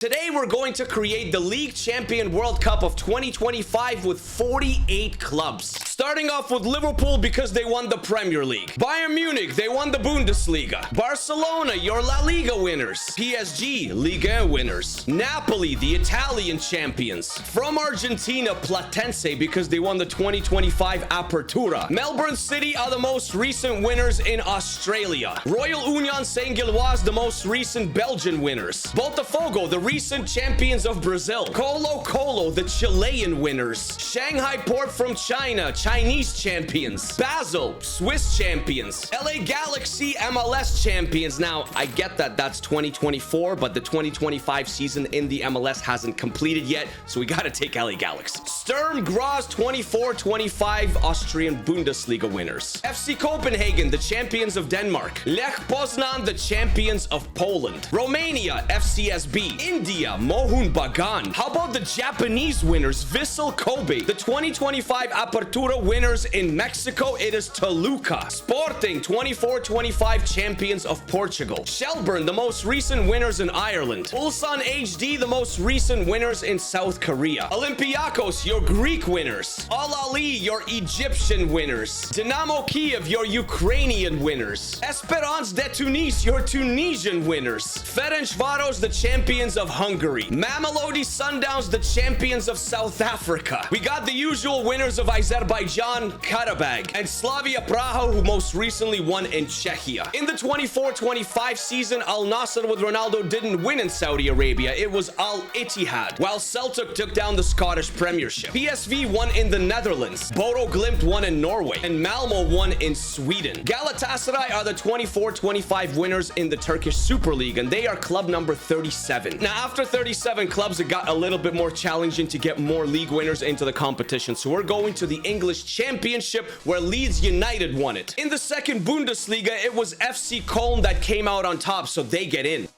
Today, we're going to create the League Champion World Cup of 2025 with 48 clubs. Starting off with Liverpool because they won the Premier League. Bayern Munich, they won the Bundesliga. Barcelona, your La Liga winners. PSG, Liga winners. Napoli, the Italian champions. From Argentina, Platense because they won the 2025 Apertura. Melbourne City are the most recent winners in Australia. Royal Union Saint-Gilloise, the most recent Belgian winners. Botafogo, the recent champions of Brazil. Colo Colo, the Chilean winners. Shanghai Port from China, Chinese champions. Basel, Swiss champions. LA Galaxy, MLS champions. Now, I get that that's 2024, but the 2025 season in the MLS hasn't completed yet, so we gotta take LA Galaxy. Sturm Graz, 24-25 Austrian Bundesliga winners. FC Copenhagen, the champions of Denmark. Lech Poznan, the champions of Poland. Romania, FCSB. India, Mohun Bagan. How about the Japanese winners, Vissel Kobe? The 2025 Apertura winners in Mexico, it is Toluca. Sporting, 24-25 champions of Portugal. Shelburne, the most recent winners in Ireland. Ulsan HD, the most recent winners in South Korea. Olympiacos, your Greek winners. Al Ali, your Egyptian winners. Dynamo Kiev, your Ukrainian winners. Esperance de Tunis, your Tunisian winners. Ferencvaros, the champions of Hungary. Mamelodi Sundowns, the champions of South Africa. We got the usual winners of Azerbaijan, Karabag, and Slavia Praha, who most recently won in Czechia. In the 24-25 season, Al Nassr with Ronaldo didn't win in Saudi Arabia. It was Al Ittihad, while Celtic took down the Scottish Premiership. PSV won in the Netherlands. Bodo Glimt won in Norway, and Malmo won in Sweden. Galatasaray are the 24-25 winners in the Turkish Super League, and they are club number 37. Now, after 37 clubs, it got a little bit more challenging to get more league winners into the competition. So we're going to the English Championship, where Leeds United won it. In the second Bundesliga, it was FC Köln that came out on top, so they get in.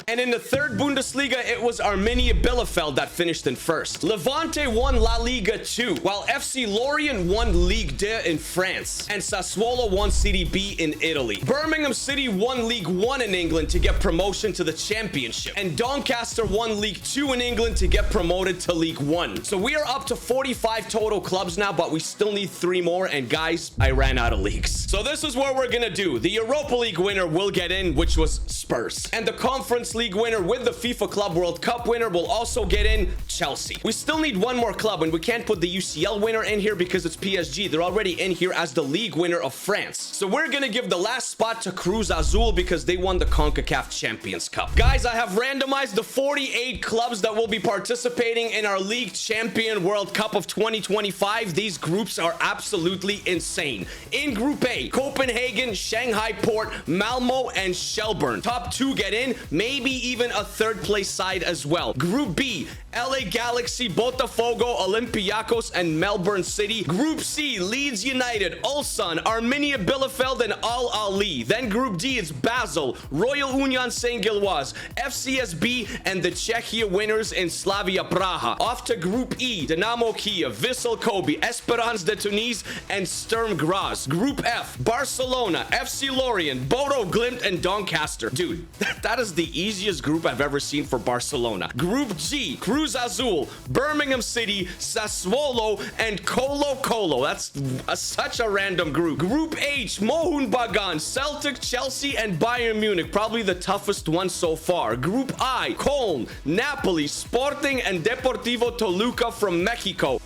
And in the third Bundesliga, it was Arminia Bielefeld that finished in first. Levante won La Liga 2, while FC Lorient won Ligue 2 in France, and Sassuolo won Serie B in Italy. Birmingham City won League 1 in England to get promotion to the Championship, and Doncaster won League 2 in England to get promoted to League 1. So we are up to 45 total clubs now, but we still need 3 more, and guys, I ran out of leagues. So this is what we're gonna do. The Europa League winner will get in, which was Spurs, and the Conference League winner with the FIFA Club World Cup winner will also get in, Chelsea. We still need one more club, and we can't put the UCL winner in here because it's PSG. They're already in here as the league winner of France. So we're gonna give the last spot to Cruz Azul because they won the CONCACAF Champions Cup. Guys, I have randomized the 48 clubs that will be participating in our League Champion World Cup of 2025. These groups are absolutely insane. In Group A, Copenhagen, Shanghai Port, Malmo, and Shelburne. Top 2 get in, maybe even a third place side as well. Group B, LA Galaxy, Botafogo, Olympiacos, and Melbourne City. Group C, Leeds United, Ulsan, Arminia Bielefeld, and Al Ali. Then Group D is Basel, Royal Union Saint-Gilloise, FCSB, and the Czechia winners in Slavia Praha. Off to Group E, Dynamo Kiev, Vissel Kobe, Esperance de Tunis, and Sturm Graz. Group F, Barcelona, FC Lorient, Bodo Glimt, and Doncaster. Dude, that is the easiest group I've ever seen for Barcelona. Group G, Cruz Azul, Birmingham City, Sassuolo, and Colo Colo. That's such a random group. Group H, Mohun Bagan, Celtic, Chelsea, and Bayern Munich. Probably the toughest one so far. Group I, Köln, Napoli, Sporting, and Deportivo Toluca from Mexico.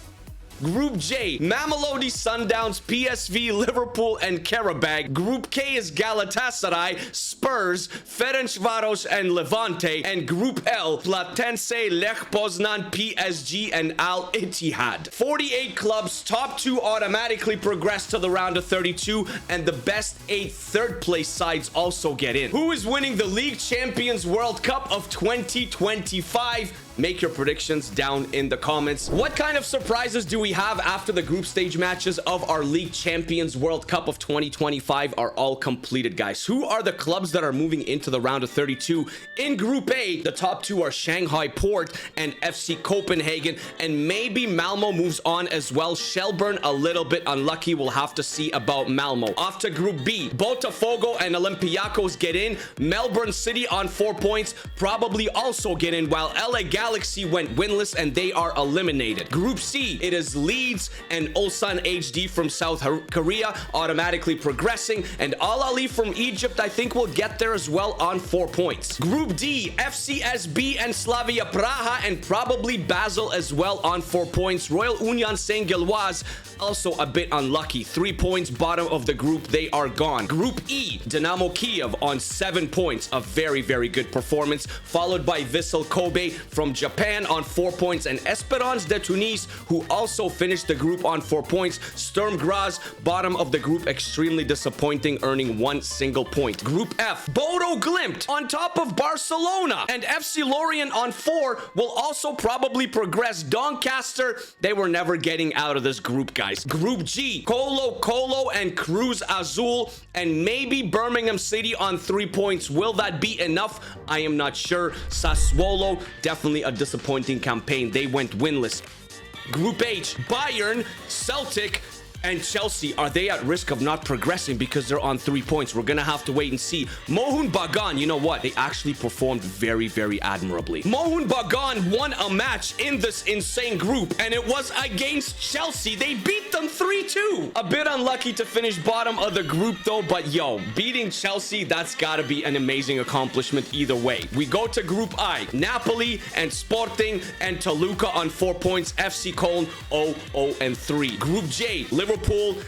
Group J, Mamelodi Sundowns, PSV, Liverpool, and Karabag. Group K is Galatasaray, Spurs, Ferencvaros, and Levante. And Group L, Platense, Lech Poznan, PSG, and Al Ittihad. 48 clubs, top 2 automatically progress to the round of 32, and the best 8 third place sides also get in. Who is winning the League Champions World Cup of 2025? Make your predictions down in the comments. What kind of surprises do we have after the group stage matches of our League Champions World Cup of 2025 are all completed, guys? Who are the clubs that are moving into the round of 32? In Group A, the top two are Shanghai Port and FC Copenhagen, and maybe Malmo moves on as well. Shelburne a little bit unlucky. We'll have to see about Malmo. Off to Group B, Botafogo and Olympiacos get in. Melbourne City on 4 points probably also get in, while LA Galaxy went winless and they are eliminated. Group C, it is Leeds and Ulsan HD from South Korea automatically progressing, and Al Ahly from Egypt I think will get there as well on 4 points. Group D, FCSB and Slavia Praha, and probably Basel as well on 4 points. Royal Union Saint-Gilloise also a bit unlucky, 3 points bottom of the group, they are gone. Group E, Dynamo Kiev on 7 points, a very good performance, followed by Vissel Kobe from Japan on 4 points, and Esperance de Tunis, who also finished the group on 4 points. Sturm Graz, bottom of the group, extremely disappointing, earning 1 single point. Group F, Bodo Glimt on top of Barcelona, and FC Lorient on 4 will also probably progress. Doncaster, they were never getting out of this group, guys. Group G, Colo and Cruz Azul, and maybe Birmingham City on 3 points. Will that be enough? I am not sure. Sassuolo, definitely a disappointing campaign. They went winless. Group H, Bayern, Celtic, and Chelsea. Are they at risk of not progressing because they're on 3 points? We're gonna have to wait and see. Mohun Bagan, you know what? They actually performed very admirably. Mohun Bagan won a match in this insane group, and it was against Chelsea. They beat them 3-2. A bit unlucky to finish bottom of the group though, but yo, beating Chelsea, that's gotta be an amazing accomplishment either way. We go to Group I, Napoli and Sporting and Toluca on 4 points. FC Köln 0-3. Group J, Liverpool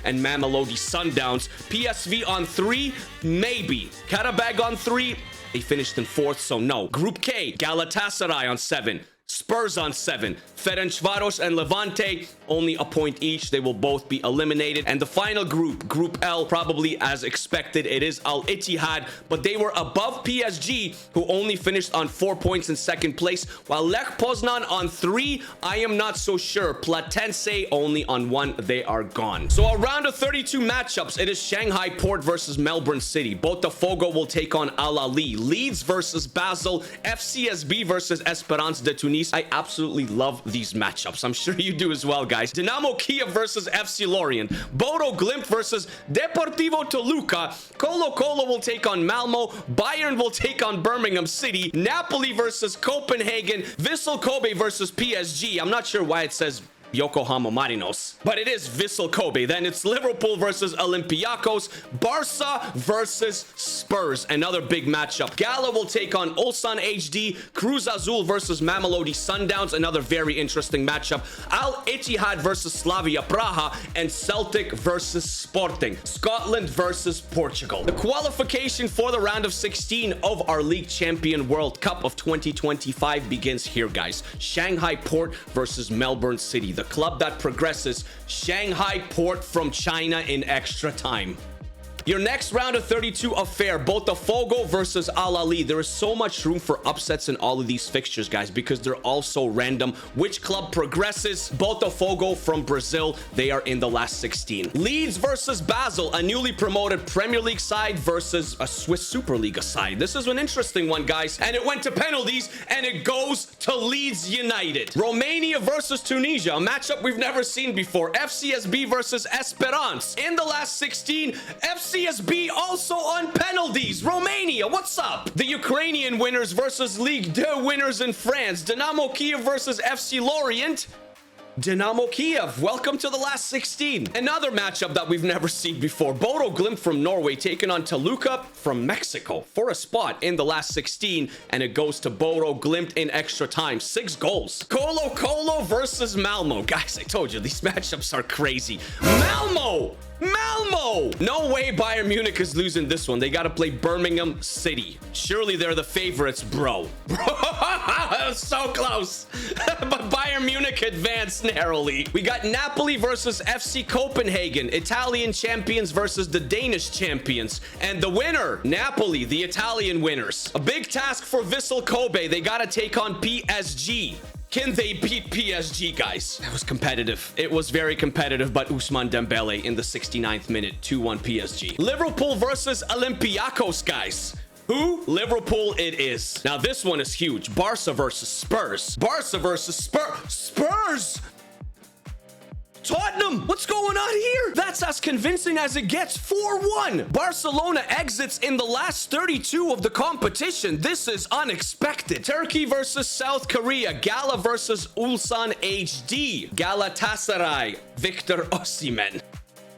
and Mamelodi Sundowns. PSV on 3, maybe. Karabag on 3, they finished in 4th, so no. Group K, Galatasaray on 7. Spurs on 7. Ferencvaros and Levante, only a point each. They will both be eliminated. And the final group, Group L, probably as expected, it is Al Ittihad, but they were above PSG, who only finished on 4 points in 2nd place, while Lech Poznan on 3, I am not so sure. Platense only on 1, they are gone. So a round of 32 matchups, it is Shanghai Port versus Melbourne City. Botafogo will take on Al Ahly. Leeds versus Basel. FCSB versus Esperance de Tunis. I absolutely love these matchups. I'm sure you do as well, guys. Dynamo Kiev versus FC Lorient. Bodo Glimt versus Deportivo Toluca. Colo will take on Malmo. Bayern will take on Birmingham City. Napoli versus Copenhagen. Vissel Kobe versus PSG. I'm not sure why it says Yokohama Marinos, but it is Vissel Kobe. Then it's Liverpool versus Olympiacos, Barca versus Spurs, another big matchup. Gala will take on Ulsan HD, Cruz Azul versus Mamelodi Sundowns, another very interesting matchup. Al Ittihad versus Slavia Praha, and Celtic versus Sporting. Scotland versus Portugal. The qualification for the round of 16 of our League Champion World Cup of 2025 begins here, guys. Shanghai Port versus Melbourne City. The club that progresses, Shanghai Port from China in extra time. Your next round of 32 affair, Botafogo versus Al Ahly. There is so much room for upsets in all of these fixtures, guys, because they're all so random. Which club progresses? Botafogo from Brazil. They are in the last 16. Leeds versus Basel, a newly promoted Premier League side versus a Swiss Superliga side. This is an interesting one, guys, and it went to penalties, and it goes to Leeds United. Romania versus Tunisia, a matchup we've never seen before. FCSB versus Esperance. In the last 16, FCSB also on penalties. Romania, what's up? The Ukrainian winners versus Ligue 2 winners in France. Dynamo Kiev versus FC Lorient. Dynamo Kiev, welcome to the last 16. Another matchup that we've never seen before. Bodo Glimt from Norway taking on Toluca from Mexico for a spot in the last 16, and it goes to Bodo Glimt in extra time. 6 goals. Colo versus Malmo. Guys, I told you, these matchups are crazy. Malmo! No way Bayern Munich is losing this one. They got to play Birmingham City. Surely they're the favorites, bro. so close. But Bayern Munich advanced narrowly. We got Napoli versus FC Copenhagen. Italian champions versus the Danish champions. And the winner, Napoli, the Italian winners. A big task for Vissel Kobe. They got to take on PSG. Can they beat PSG, guys? That was competitive. It was very competitive, but Ousmane Dembele in the 69th minute, 2-1 PSG. Liverpool versus Olympiacos, guys. Who? Liverpool it is. Now, this one is huge. Barca versus Spurs. Barca versus Spurs! Tottenham, what's going on here? That's as convincing as it gets. 4-1. Barcelona exits in the last 32 of the competition. This is unexpected. Turkey versus South Korea. Gala versus Ulsan HD. Galatasaray. Victor Osimhen.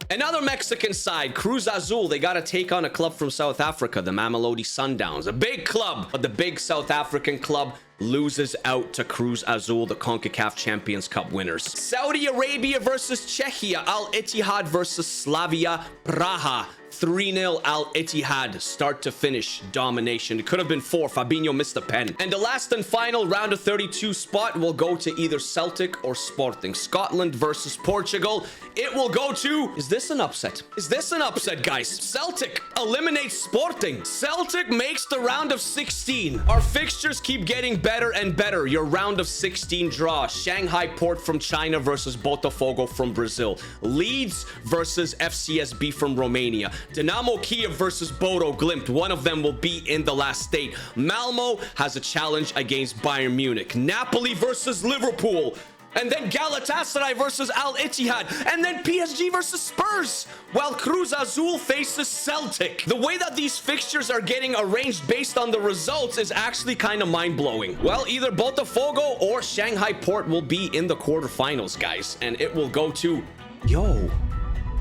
Another Mexican side, Cruz Azul. They got to take on a club from South Africa, the Mamelodi Sundowns. A big club, but the big South African club loses out to Cruz Azul, the CONCACAF Champions Cup winners. Saudi Arabia versus Czechia. Al Ittihad versus Slavia Praha. 3-0 Al Ittihad, start to finish domination. It could have been 4. Fabinho missed the pen. And the last and final round of 32 spot will go to either Celtic or Sporting. Scotland versus Portugal. It will go to... Is this an upset? Is this an upset, guys? Celtic eliminates Sporting. Celtic makes the round of 16. Our fixtures keep getting better and better. Your round of 16 draw. Shanghai Port from China versus Botafogo from Brazil. Leeds versus FCSB from Romania. Dynamo Kiev versus Bodo Glimt. One of them will be in the last state. Malmo has a challenge against Bayern Munich. Napoli versus Liverpool. And then Galatasaray versus Al Ittihad. And then PSG versus Spurs. While Cruz Azul faces Celtic. The way that these fixtures are getting arranged based on the results is actually kind of mind-blowing. Well, either Botafogo or Shanghai Port will be in the quarterfinals, guys. And it will go to... Yo...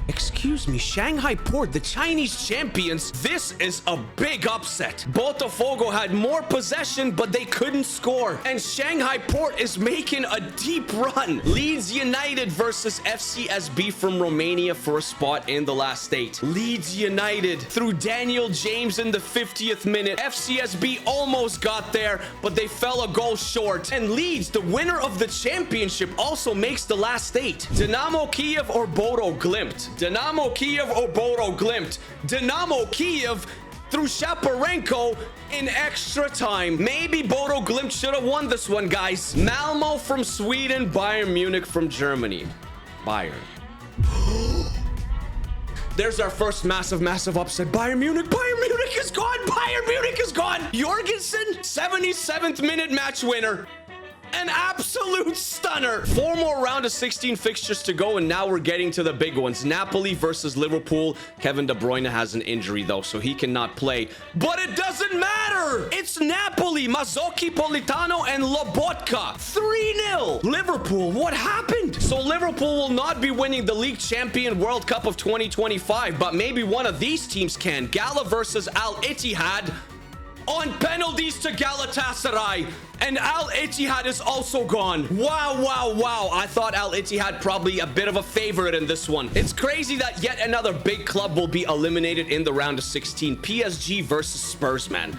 Excuse me, Shanghai Port, the Chinese champions. This is a big upset. Botafogo had more possession, but they couldn't score. And Shanghai Port is making a deep run. Leeds United versus FCSB from Romania for a spot in the last state. Leeds United through Daniel James in the 50th minute. FCSB almost got there, but they fell a goal short. And Leeds, the winner of the championship, also makes the last state. Dynamo Kiev or Bodo Glimt? Dynamo Kiev or Bodo Glimt? Dynamo Kiev through Shaparenko in extra time. Maybe Bodo Glimt should have won this one, guys. Malmo from Sweden, Bayern Munich from Germany. Bayern. There's our first massive upset. Bayern Munich is gone. Bayern Munich is gone. Jorgensen, 77th minute match winner. An absolute stunner. 4 more round of 16 fixtures to go, and now we're getting to the big ones. Napoli versus Liverpool. Kevin De Bruyne has an injury, though, so he cannot play. But it doesn't matter. It's Napoli. Mazzocchi, Politano, and Lobotka. 3-0. Liverpool, what happened? So Liverpool will not be winning the League Champion World Cup of 2025, but maybe one of these teams can. Gala versus Al Ittihad. On penalties to Galatasaray. And Al Ittihad is also gone. Wow. I thought Al Ittihad probably a bit of a favorite in this one. It's crazy that yet another big club will be eliminated in the round of 16. PSG versus Spurs, man.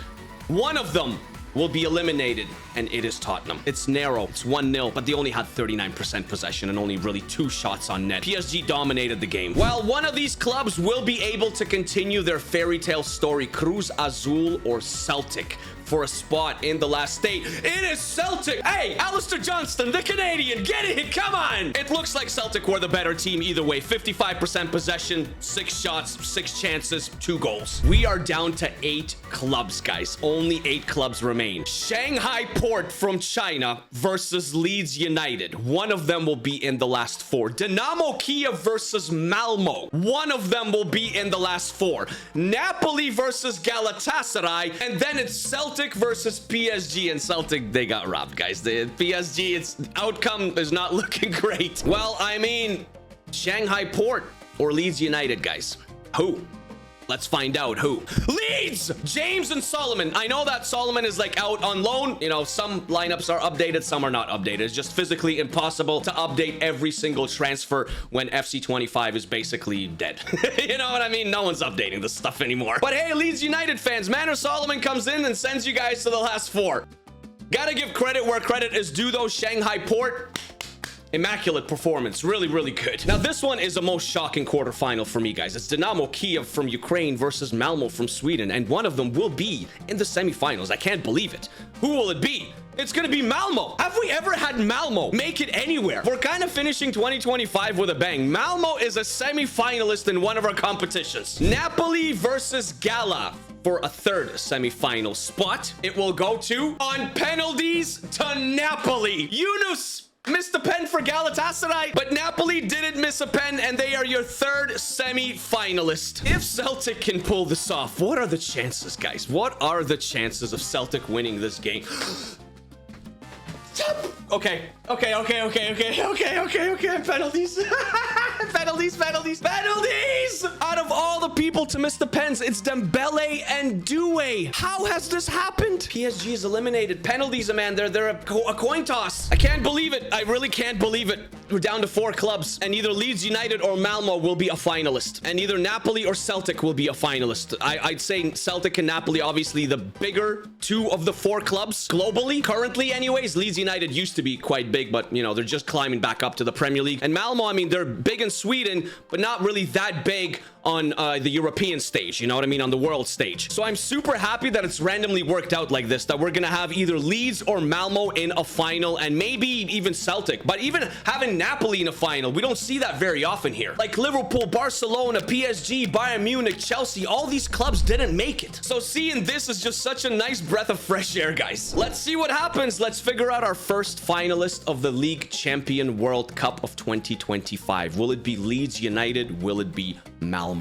One of them will be eliminated, and it is Tottenham. It's narrow. It's 1-0, but they only had 39% possession and only really 2 shots on net. PSG dominated the game. While one of these clubs will be able to continue their fairy tale story, Cruz Azul or Celtic, for a spot in the last state. It is Celtic. Hey, Alistair Johnston, the Canadian, get it, come on. It looks like Celtic were the better team either way. 55% possession, 6 shots, 6 chances, 2 goals. We are down to 8 clubs, guys. Only 8 clubs remain. Shanghai Port from China versus Leeds United. One of them will be in the last 4. Dynamo Kiev versus Malmo. One of them will be in the last 4. Napoli versus Galatasaray. And then it's Celtic versus PSG, and Celtic, they got robbed, guys. The PSG, its outcome is not looking great. Well, I mean, Shanghai Port or Leeds United, guys. Who? Let's find out who. Leeds! James and Solomon. I know that Solomon is like out on loan. You know, some lineups are updated, some are not updated. It's just physically impossible to update every single transfer when FC25 is basically dead. You know what I mean? No one's updating this stuff anymore. But hey, Leeds United fans, Manor Solomon comes in and sends you guys to the last 4. Gotta give credit where credit is due, though. Shanghai Port, immaculate performance. Really, really good. Now, this one is the most shocking quarterfinal for me, guys. It's Dynamo Kiev from Ukraine versus Malmo from Sweden, and one of them will be in the semifinals. I can't believe it. Who will it be? It's gonna be Malmo. Have we ever had Malmo make it anywhere? We're kind of finishing 2025 with a bang. Malmo is a semi-finalist in one of our competitions. Napoli versus Gala for a third semi-final spot. It will go to, on penalties, to Napoli. Yunus missed a pen for Galatasaray, but Napoli didn't miss a pen, and they are your third semi-finalist. If Celtic can pull this off, what are the chances, guys? What are the chances of Celtic winning this game? Okay. Penalties. Penalties. Out of all the people to miss the pens, it's Dembele and Doué. How has this happened? PSG is eliminated. Penalties, man. They're a coin toss. I can't believe it. I really can't believe it. We're down to 4 clubs, and either Leeds United or Malmo will be a finalist, and either Napoli or Celtic will be a finalist. I'd say Celtic and Napoli, obviously the bigger 2 of the 4 clubs globally. Currently, anyways, Leeds United used to be quite big, but, you know, they're just climbing back up to the Premier League. And Malmo, I mean, they're big in Sweden, but not really that big on the European stage, you know what I mean, on the world stage. So I'm super happy that it's randomly worked out like this, that we're gonna have either Leeds or Malmo in a final, and maybe even Celtic. But even having Napoli in a final, we don't see that very often here. Like Liverpool, Barcelona, PSG, Bayern Munich, Chelsea, all these clubs didn't make it. So seeing this is just such a nice breath of fresh air, guys. Let's see what happens. Let's figure out our first finalist of the League Champion World Cup of 2025. Will it be Leeds United? Will it be Malmo?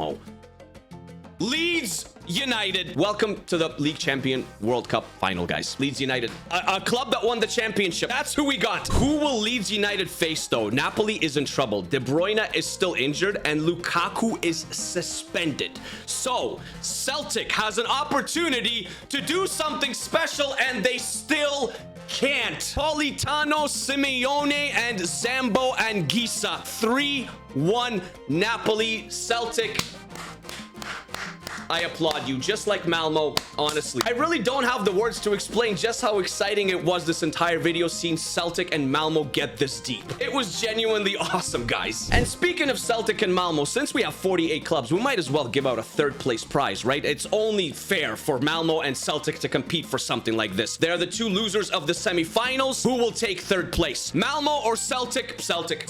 Leeds United. Welcome to the League Champion World Cup final, guys. Leeds United, a club that won the championship. That's who we got. Who will Leeds United face, though? Napoli is in trouble. De Bruyne is still injured, and Lukaku is suspended. So Celtic has an opportunity to do something special, and they still can't. Politano, Simeone, and Zambo and Gisa. 3-1 Napoli. Celtic, I applaud you, just like Malmo, honestly. I really don't have the words to explain just how exciting it was this entire video seeing Celtic and Malmo get this deep. It was genuinely awesome, guys. And speaking of Celtic and Malmo, since we have 48 clubs, we might as well give out a 3rd place prize, right? It's only fair for Malmo and Celtic to compete for something like this. They're the 2 losers of the semi-finals. Who will take 3rd place? Malmo or Celtic? Celtic.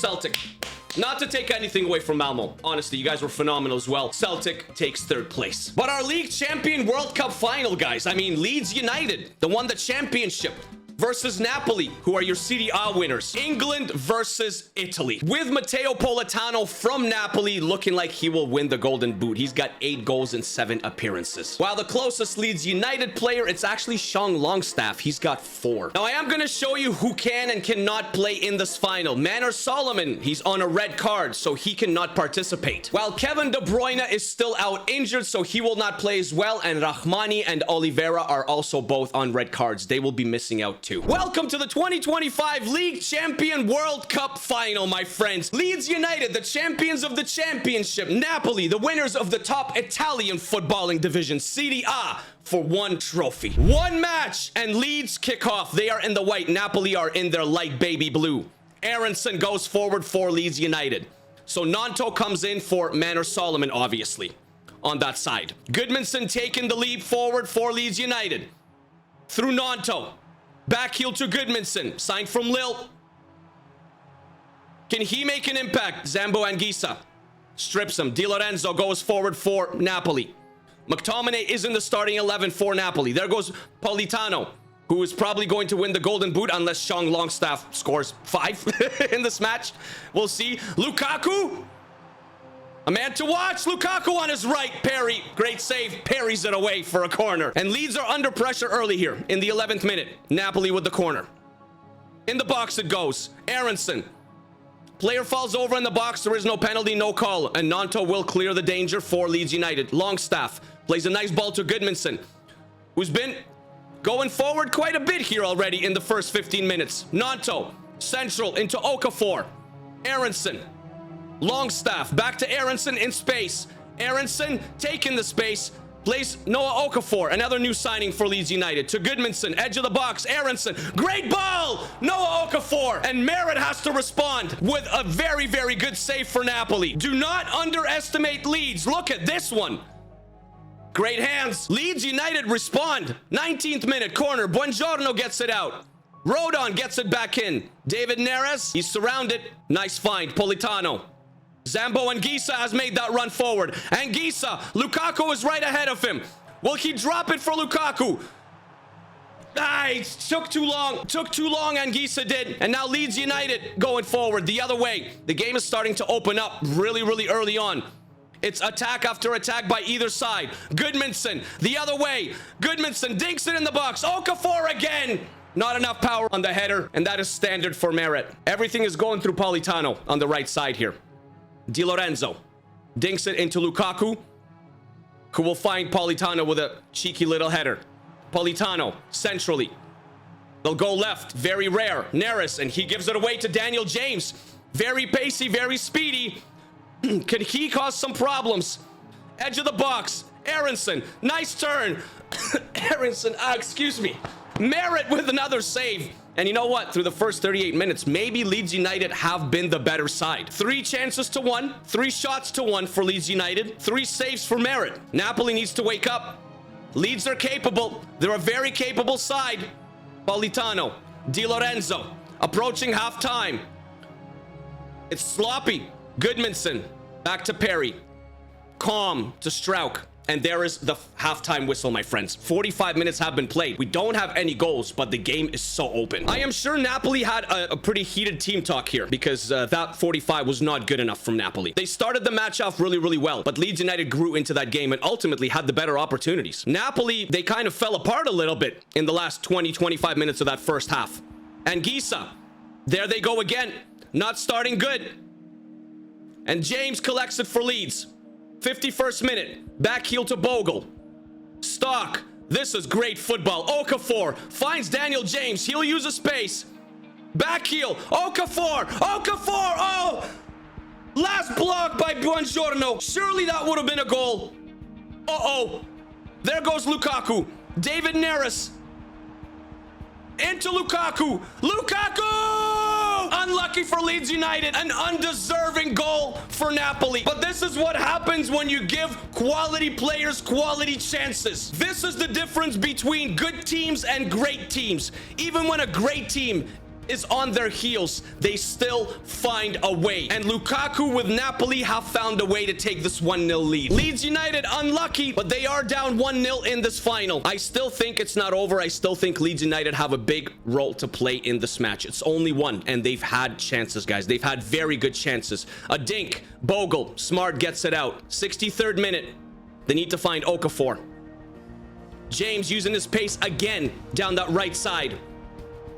Not to take anything away from Malmo. Honestly, you guys were phenomenal as well. Celtic takes 3rd place. But our League Champion World Cup final, guys. I mean, Leeds United, the won the championship, versus Napoli, who are your Serie A winners. England versus Italy. With Matteo Politano from Napoli looking like he will win the Golden Boot. He's got 8 goals in 7 appearances. While the closest Leeds United player, it's actually Sean Longstaff. He's got 4. Now, I am going to show you who can and cannot play in this final. Manor Solomon, he's on a red card, so he cannot participate. While Kevin De Bruyne is still out injured, so he will not play as well. And Rahmani and Oliveira are also both on red cards. They will be missing out too. Welcome to the 2025 League Champion World Cup final, my friends. Leeds United, the champions of the championship. Napoli, the winners of the top Italian footballing division, Serie A, for 1 trophy. 1 match, and Leeds kick off. They are in the white. Napoli are in their light baby blue. Aronson goes forward for Leeds United. So Nanto comes in for Manor Solomon, obviously, on that side. Goodmanson taking the lead forward for Leeds United. Through Nanto. Back heel to Goodmanson. Signed from Lille. Can he make an impact? Zambo Anguissa strips him. Di Lorenzo goes forward for Napoli. McTominay is in the starting 11 for Napoli. There goes Politano, who is probably going to win the Golden Boot unless Sean Longstaff scores 5 in this match. We'll see. Lukaku. A man to watch. Lukaku on his right. Parry. Great save. Parries it away for a corner. And Leeds are under pressure early here in the 11th minute. Napoli with the corner. In the box it goes. Aronson. Player falls over in the box. There is no penalty, no call. And Nanto will clear the danger for Leeds United. Longstaff plays a nice ball to Goodmanson, who's been going forward quite a bit here already in the first 15 minutes. Nanto. Central into Okafor. Aronson. Longstaff back to Aronson in space. Aronson taking the space. Plays Noah Okafor, another new signing for Leeds United. To Goodmanson, edge of the box, Aronson. Great ball! Noah Okafor. And Merritt has to respond with a very, very good save for Napoli. Do not underestimate Leeds. Look at this one. Great hands. Leeds United respond. 19th minute, corner. Buongiorno gets it out. Rodon gets it back in. David Neres, he's surrounded. Nice find. Politano. Zambo Anguissa has made that run forward. Anguissa, Lukaku is right ahead of him. Will he drop it for Lukaku? It took too long. Took too long, Anguissa did. And now Leeds United going forward the other way. The game is starting to open up really, really early on. It's attack after attack by either side. Goodmanson, the other way. Goodmanson dinks it in the box. Okafor again. Not enough power on the header, and that is standard for Merritt. Everything is going through Politano on the right side here. Di Lorenzo dinks it into Lukaku, who will find Politano with a cheeky little header. Politano centrally. They'll go left. Very rare. Neres, and he gives it away to Daniel James. Very pacey, very speedy. Could he cause some problems? Edge of the box. Aronson. Nice turn. Aronson. Excuse me. Merritt with another save. And you know what? Through the first 38 minutes, maybe Leeds United have been the better side. 3 chances to 1. 3 shots to 1 for Leeds United. 3 saves for Merritt. Napoli needs to wake up. Leeds are capable. They're a very capable side. Politano. Di Lorenzo. Approaching halftime. It's sloppy. Goodmanson. Back to Perry. Calm to Strauch. And there is the halftime whistle, my friends. 45 minutes have been played. We don't have any goals, but the game is so open. I am sure Napoli had a pretty heated team talk here because that 45 was not good enough from Napoli. They started the match off really, really well, but Leeds United grew into that game and ultimately had the better opportunities. Napoli, they kind of fell apart a little bit in the last 20-25 minutes of that first half. And Anguissa, there they go again. Not starting good. And James collects it for Leeds. 51st minute, back heel to Bogle. Stock, this is great football. Okafor finds Daniel James. He'll use a space. Back heel, Okafor, oh! Last block by Buongiorno. Surely that would have been a goal. Uh-oh, there goes Lukaku. David Neres. Into Lukaku. Unlucky for Leeds United. An undeserving goal for Napoli. But this is what happens when you give quality players quality chances. This is the difference between good teams and great teams. Even when a great team is on their heels, they still find a way. And Lukaku with Napoli have found a way to take this 1-0 lead. Leeds United unlucky, but they are down 1-0 in this final. I still think it's not over. I still think Leeds United have a big role to play in this match. It's only one, and they've had chances, guys. They've had very good chances. A dink, Bogle, Smart gets it out. 63rd minute, they need to find Okafor. James using his pace again down that right side.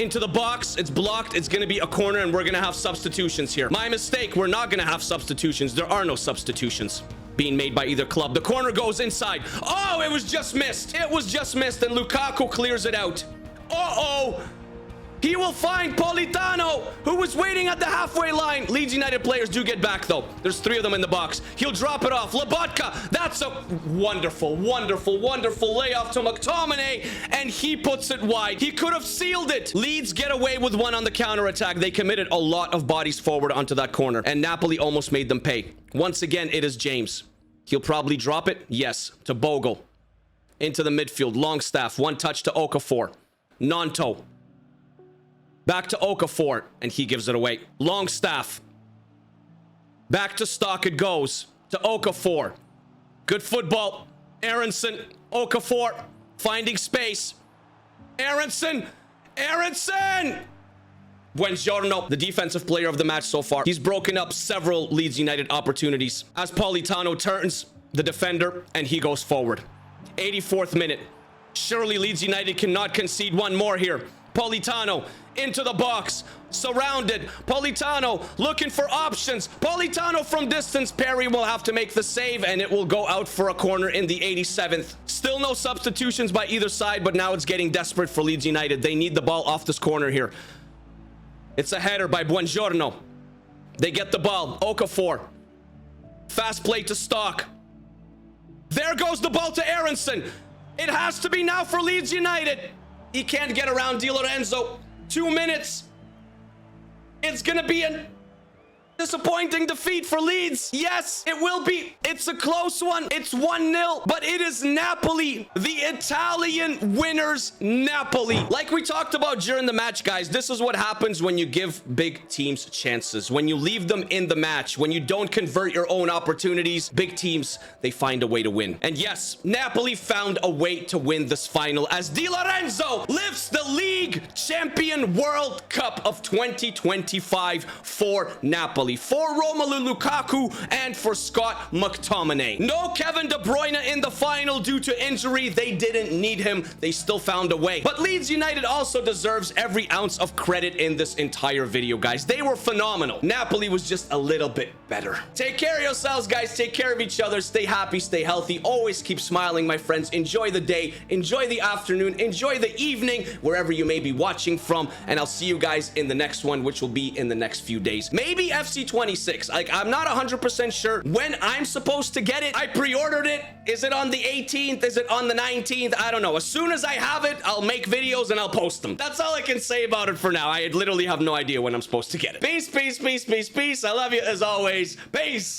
Into the box, it's blocked. It's gonna be a corner, and we're gonna have substitutions here. My mistake, we're not gonna have substitutions. There are no substitutions being made by either club. The corner goes inside. Oh, it was just missed. It was just missed, and Lukaku clears it out. Uh-oh. He will find Politano, who was waiting at the halfway line. Leeds United players do get back, though. There's 3 of them in the box. He'll drop it off. Lobotka, that's a wonderful, wonderful, wonderful layoff to McTominay, and he puts it wide. He could have sealed it. Leeds get away with one on the counterattack. They committed a lot of bodies forward onto that corner, and Napoli almost made them pay. Once again, it is James. He'll probably drop it. Yes, to Bogle. Into the midfield. Longstaff, 1 touch to Okafor. Nanto. Back to Okafor, and he gives it away. Longstaff. Back to Stock it goes. To Okafor. Good football. Aronson. Okafor. Finding space. Aronson. Buongiorno, the defensive player of the match so far. He's broken up several Leeds United opportunities. As Politano turns, the defender, and he goes forward. 84th minute. Surely Leeds United cannot concede one more here. Politano into the box, surrounded. Politano looking for options. Politano from distance. Perry will have to make the save, and it will go out for a corner in the 87th. Still no substitutions by either side, but now it's getting desperate for Leeds United. They need the ball off this corner here. It's a header by Buongiorno. They get the ball. Okafor. Fast play to Stock. There goes the ball to Aronson. It has to be now for Leeds United. He can't get around Di Lorenzo. 2 minutes. It's gonna be a disappointing defeat for Leeds. Yes, it will be. It's a close one. It's 1-0, but it is Napoli, the Italian winners, Napoli. Like we talked about during the match, guys, this is what happens when you give big teams chances. When you leave them in the match, when you don't convert your own opportunities, big teams, they find a way to win. And yes, Napoli found a way to win this final as Di Lorenzo lifts the League Champion World Cup of 2025 for Napoli. For Romelu Lukaku and for Scott McTominay. No Kevin De Bruyne in the final due to injury. They didn't need him. They still found a way. But Leeds United also deserves every ounce of credit in this entire video, guys. They were phenomenal. Napoli was just a little bit better. Take care of yourselves, guys. Take care of each other. Stay happy, stay healthy. Always keep smiling, my friends. Enjoy the day. Enjoy the afternoon. Enjoy the evening, wherever you may be watching from. And I'll see you guys in the next one, which will be in the next few days. Maybe FC 26. Like, I'm not 100% sure when I'm supposed to get it. I pre-ordered it. Is it on the 18th? Is it on the 19th? I don't know. As soon as I have it, I'll make videos and I'll post them. That's all I can say about it for now. I literally have no idea when I'm supposed to get it. Peace, peace, peace, peace, peace. I love you as always. Peace.